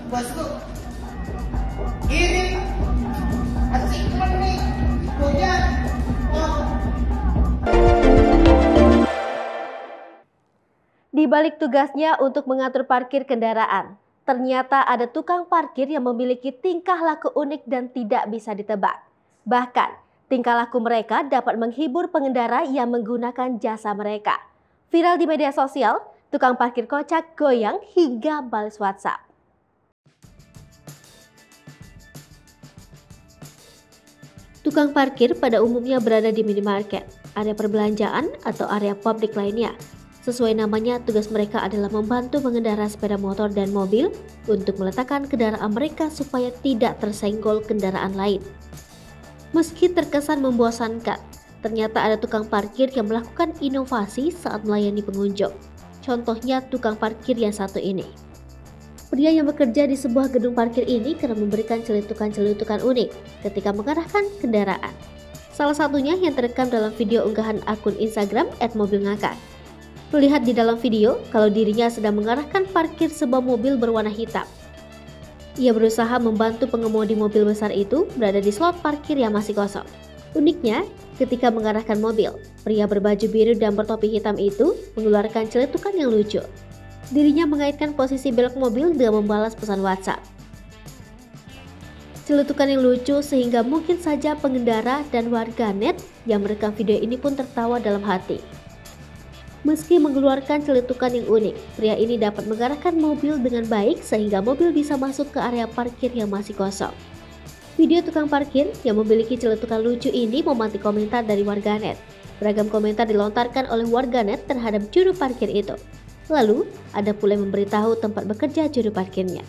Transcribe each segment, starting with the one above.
bosku. Ini achievement nih, punya. Di balik tugasnya untuk mengatur parkir kendaraan, ternyata ada tukang parkir yang memiliki tingkah laku unik dan tidak bisa ditebak. Bahkan, tingkah laku mereka dapat menghibur pengendara yang menggunakan jasa mereka. Viral di media sosial, tukang parkir kocak goyang hingga balas WhatsApp. Tukang parkir pada umumnya berada di minimarket, area perbelanjaan, atau area publik lainnya. Sesuai namanya, tugas mereka adalah membantu pengendara sepeda motor dan mobil untuk meletakkan kendaraan mereka supaya tidak tersenggol kendaraan lain. Meski terkesan membosankan, ternyata ada tukang parkir yang melakukan inovasi saat melayani pengunjung. Contohnya tukang parkir yang satu ini. Pria yang bekerja di sebuah gedung parkir ini kerap memberikan celetukan-celetukan unik ketika mengarahkan kendaraan. Salah satunya yang terekam dalam video unggahan akun Instagram @mobilngakak. Terlihat di dalam video kalau dirinya sedang mengarahkan parkir sebuah mobil berwarna hitam. Ia berusaha membantu pengemudi mobil besar itu berada di slot parkir yang masih kosong. Uniknya, ketika mengarahkan mobil, pria berbaju biru dan bertopi hitam itu mengeluarkan celetukan yang lucu. Dirinya mengaitkan posisi belok mobil dengan membalas pesan WhatsApp. Celetukan yang lucu sehingga mungkin saja pengendara dan warganet yang merekam video ini pun tertawa dalam hati. Meski mengeluarkan celetukan yang unik, pria ini dapat mengarahkan mobil dengan baik sehingga mobil bisa masuk ke area parkir yang masih kosong. Video tukang parkir yang memiliki celetukan lucu ini memantik komentar dari warganet. Beragam komentar dilontarkan oleh warganet terhadap juru parkir itu. Lalu, ada pula yang memberitahu tempat bekerja juru parkirnya.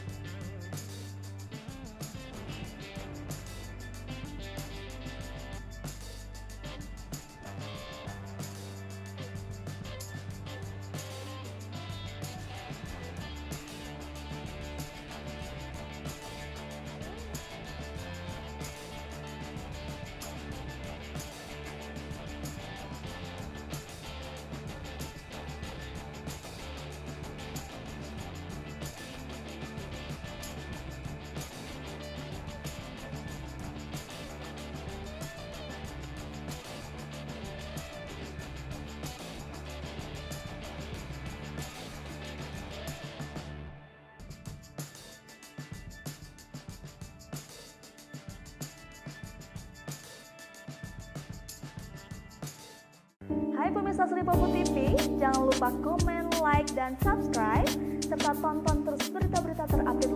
Hai pemirsa Sri Popo TV, jangan lupa komen, like, dan subscribe, serta tonton terus berita-berita terupdate